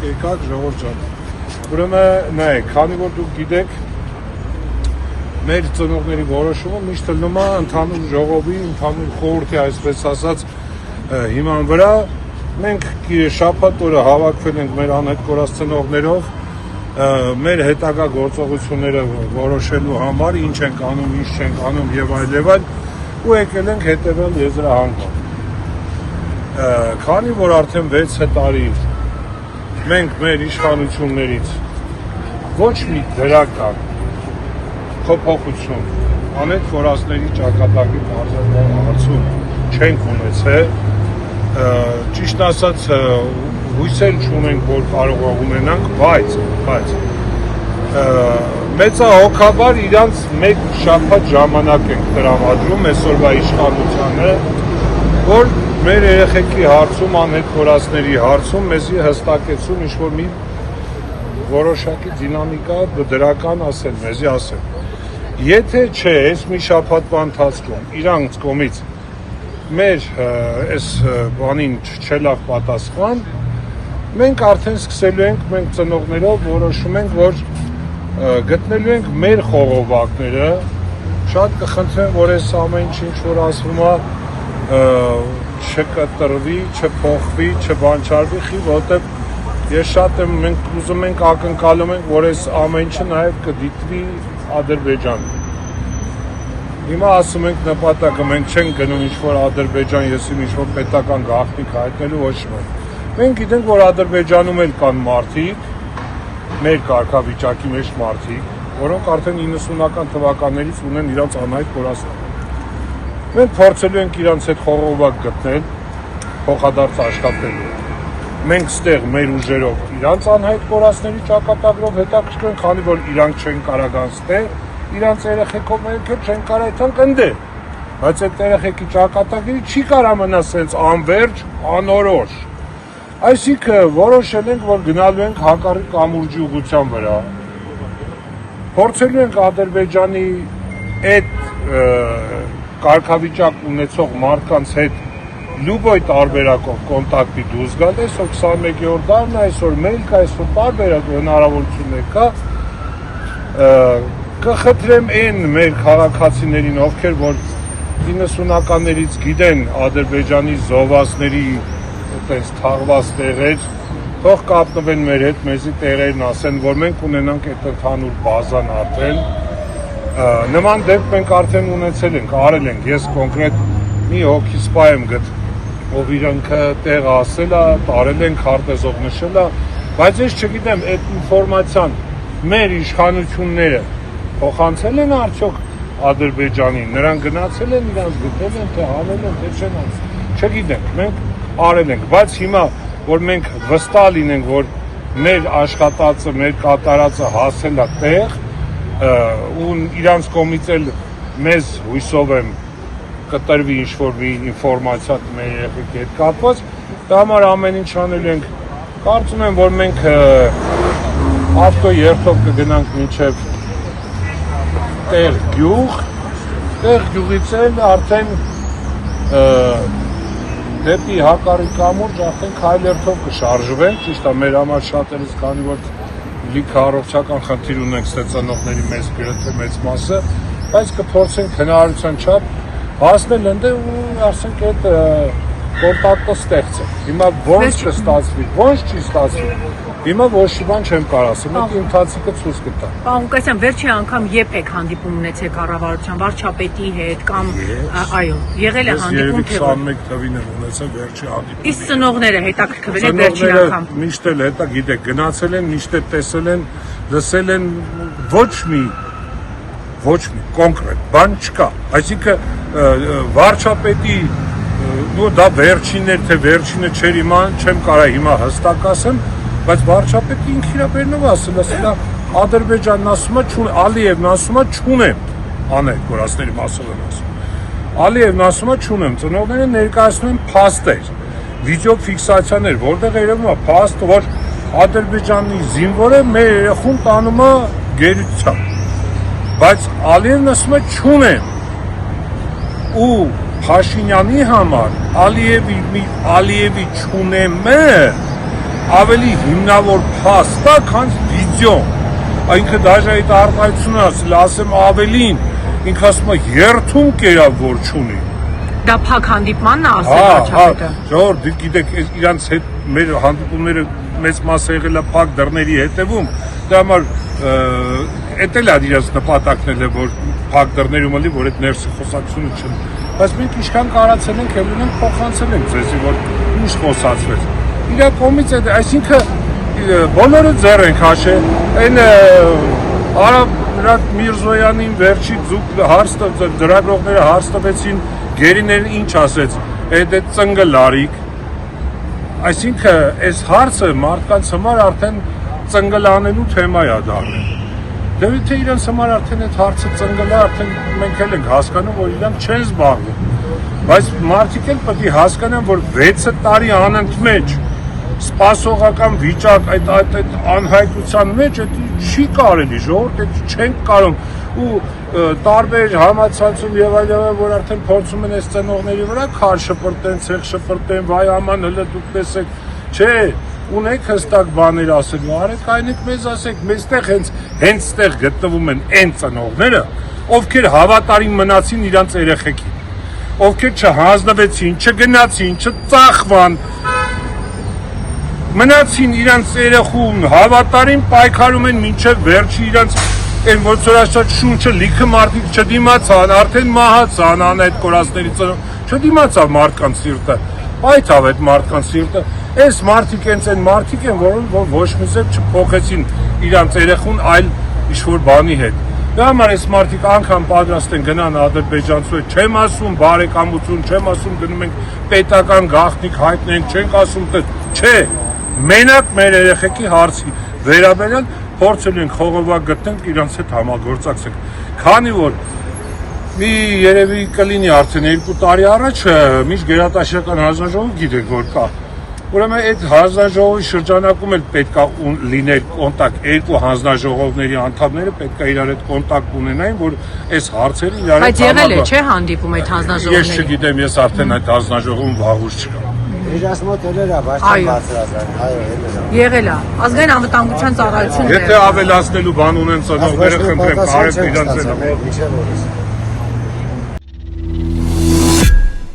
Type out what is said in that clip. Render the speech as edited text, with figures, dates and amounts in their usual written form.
եկաք ժողովուրդ ջան։ Ուրեմն նայեք, քանի որ դուք գիտեք, մեր ծնողների որոշումը միշտ լինում է ընդհանուր ժողովի, ընդհանուր խորհրդի, այսպես ասած, հիման վրա մենք շաբաթ օրը հավաքվել ենք մեր անհետ կորած ծնողներով մեր հետագա գործողությունները որոշելու համար, ինչ ենք անում, ինչ չենք անում եւ այլ, ու եկել ենք հետևել եզրահանգման։ Քանի որ արդեն 6 տարի մենք մեր իշխանություններից ոչ մի դրական փոփոխություն անետ կորածների ճակատագրի հարցում չենք ունեցել, ճիշտ ասած հույսեր չունենք, որ կարող ունենանք, բայց մեծահոգաբար իրանց մեկ շաբաթ ժամանակ ենք տրամադրում այսօրվա իշխանությանը, որ մեր երեխեքի հարցում, անհետ կորածների հարցում մեզի հստակեցում ինչ-որ մի որոշակի դինամիկա դրական ասել, մեզի ասել։ Եթե չէ, այս մի շաբաթվա ընթացքում իրանց կողմից մեր այս բանին չելավ պատասխան, մենք արդեն սկսելու ենք, մենք ծնողներով որոշում ենք, որ գտնելու ենք մեր խողովակները, շատ կխնդրեմ, որ այս ամեն ինչ որ ասվում է, չկտրվի, չփոխվի, չբանջարվի, որտեղ ես շատ եմ, մենք ուզում ենք, ակնկալում ենք, որ այս ամեն ինչը նաև կդիտվի Ադրբեջան։ Հիմա ասում ենք նպատակը, մենք չենք գնում ինչ-որ Ադրբեջան, եսիմ ինչ-որ պետական գաղտնիք հայտնելու ոչ ոք։ Մենք գիտենք, որ Ադրբեջանում էլ կան մարդիկ, մեր կարգավիճակի մեջ մարդիկ, որոնք արդեն 90-ական թվականներից ունեն իրանց անհայտ կորածներ։ Մենք փորձելու ենք իրանց հետ խողովակ գտնել, փոխադարձ աշխատելու։ Մենք ստեղ մեր ուժերով իրանց անհայտ կորածների ճակատագրով հետաքրքրենք, քանի որ իրանք չեն կարող անցնել, իրանց երեխեքով մենք չեն կարող այդքան կնդել։ Բայց այդ երեխեքի ճակատագրի չի կարող մնա սենց անվերջ, անորոշ։ Այսինքն որոշել ենք, որ գնալու ենք հակառակ կամուրջի ուղղության վրա։ Փորձելու ենք Ադրբեջանի այդ կարգավիճակ ունեցող մարդկանց հետ լուբոյ տարբերակով կոնտակտի դուրս գալ, այսօր 21-րդ դարն է, այսօր մեյլ կա, այսօր տարբերակ հնարավորություններ կա, կխնդրեմ այն մեր քաղաքացիներին, ովքեր որ 90-ականներից գիտեն Ադրբեջանի զովասների այդպես թաղված տեղեր, թող կապնվեն մեր հետ, մեզի տեղերն ասեն, որ մենք ունենանք այդ ընդհանուր բազան արդեն, նման դեպք մենք արդեն ունեցել ենք, արել ենք, ես կոնկրետ մի հոգի սպա եմ գտ, ով իրանքը տեղ ասել է, տարել են, քարտեզով նշել է, բայց ես չգիտեմ, այդ ինֆորմացիան մեր իշխանությունները փոխանցել են արդյոք Ադրբեջանին, նրանք գնացել են, իրանց գտել են, թե հանել են, թե չեն անցել, չգիտենք, մենք արել ենք, բայց հիմա, որ մենք վստահ լինենք, որ մեր աշխատածը, մեր կատարածը հասել է տեղ, ու իրանց կողմից էլ մեզ հույսով եմ կտրվի ինչ-որ մի ինֆորմացիա մեր երեխեքի հետ կապված, դա համար ամեն ինչ անելու ենք, կարծում եմ, որ մենք ավտո երթով կգնանք մինչև տեղ գյուղից էլ արդեն դեպի հակառակ կամուրջ արդեն քայլերթով կշարժվենք, ճիշտ է, մեր համար շատերս, քանի որ լիքը առողջական խնդիր ունենք ծնողների մեծ գրեթե մեծ մասը, բայց կփորձենք հնարավորության չափ հասնել ընդե ու ասենք այդ կոնտակտը ստեղծել։ Հիմա ոնց կստացվի, ոնց չի ստացվի։ Հիմա ոչ մի բան չեմ կարող ասել, մենք ընթացիկը ցույց կտա։ Պարոն Ղուկասյան, վերջին անգամ երբ եք հանդիպում ունեցել կառավարության վարչապետի հետ կամ այո, եղել է հանդիպում թե 21 թվին եմ ունեցել վերջի հանդիպումը։ Իսկ ծնողները հետաքրքրվել են վերջին անգամ։ Միշտ էլ հետա գիտեք, գնացել են, միշտ էլ տեսել են, լսել են, ոչ մի կոնկրետ բան չկա։ Այսինքն վարչապետի ու դա վերջինն էր, թե վերջինը չէր, չեմ կարող հիմա հստակ ասեմ, բայց վարչապետը ինքն իր բերնով ասել է Ադրբեջանն ասում է չունեմ, Ալիևն ասում է չունեմ, անե կորածների մասով եմ ասում։ Ալիևն ասում է չունեմ, ծնողները ներկայացնում են փաստեր, վիդեո ֆիքսացիաներ, որտեղ երևում է փաստ, որ Ադրբեջանի զինվորը մեր երեխուն տանում է գերության։ Բայց Ալիևն ասում է չունեմ։ Ու Փաշինյանի համար Ալիևի չունեմը ավելի հիմնավոր փաստ է, քան վիդեո։ Ինքը դաժե այդ արտահայտությունը ասել, ասեմ ավելին, ինքը ասում է երթում կերավ որ չունի։ Դա փակ հանդիպմանն է ասել վարչապետը։ Ժողովուրդ, դուք գիտեք, իրանց հետ մեր հանդիպումները մեծ մասը եղել է փակ դռների հետևում, դա համար էտել է իրանց նպատակն էլ է, որ փակ դռներում էլի, որ այդ ներսի խոսակցությունը չունի։ Բայց մենք ինչքան կարացել ենք, ելուն ենք փոխանցել ենք ձեզի, որ ինչ խոսացվեց։ Իրա կողմից է, այսինքն բոլորը ձեռ ենք հաշել, այն Արաբ Միրզոյանին վերջի դրագրողները հարց տվեցին, գերիներին ինչ ասեց, այդ ծնգը լարիք, այսինքն այս հարցը մարդկանց համար արդեն ծնգլանելու թեմա է դառնում։ Դե թե իրենց համար արդեն այդ հարցը ծնգլա, արդեն մենք էլ ենք հասկանում, որ իրանք չեն զբաղվում։ Բայց մարդիկ էլ պետք է հասկանան, որ 6 տարի անընդմեջ սպասողական վիճակ այդ անհայտության մեջ այդ չի կարելի, ժողովուրդ, այդ չենք կարող ու տարբեր համացանցում եւ այլն, որ արդեն փորձում են այս ծնողների վրա քար շպրտեն, ցեղ շպրտեն, վայ աման հələ դուք տեսեք, չէ, ունեք հստակ բաներ ասելու, արեք այնեք մեզ ասեք, մեզտեղ հենց ստեղ գտնվում են այն ծնողները, ովքեր հավատարիմ մնացին իրանց երեխեքին, ովքեր չհանձնվեցին, չգնացին, չծախվան, մնացին իրանց երեխուն, հավատարիմ պայքարում են մինչև վերջի իրանց այն ոնց որ ասած շունչը լիքը մարդիկ չդիմացան, արդեն մահացան ան այդ կորածների ծնող չդիմացավ մարդկանց սիրտը, այդավ այդ մարդկանց սիրտը, այս մարդիկ են մարդիկ են, որ ոչ մի ձև չփոխեցին իրանց երեխուն այլ ինչ-որ բանի հետ։ Դա համար այս մարդիկ անգամ պատրաստ են գնան ադրբեջանցու հետ, չեմ ասում բարեկամություն, չեմ ասում գնում ենք պետական գաղտնիք հայտնենք, չենք ասում չէ, մենակ մեր երեխեքի հարցի վերաբերյալ փորձել ենք խողովակ գտնենք իրանց հետ համագործակցենք, քանի որ մի երևի կլինի արդեն 2 տարի առաջ միշտ գերատաշարական հանձնաժողով գիտեք որ կա, ուրեմն այդ հանձնաժողովի շրջանակում էլ պետք է լիներ կոնտակտ, երկու հանձնաժողովների անդամները պետք է իրար հետ կոնտակտ ունենային, որ այս հարցերը իրար հետ բայց եղել է չէ հանդիպում այդ հանձնաժողովների։ Ես չգիտեմ, ես արդեն այդ հանձնաժողովում վաղուց չկա։ Իրասմոտ էր բարձր բարձրացան, այո, եղել է։ Ազգային անվտանգության ծառայությունն է։ Եթե ավելացնելու բան ունեն ծնողները, խնդրեմ, արեք իրանց հետ։ մինչև օրս։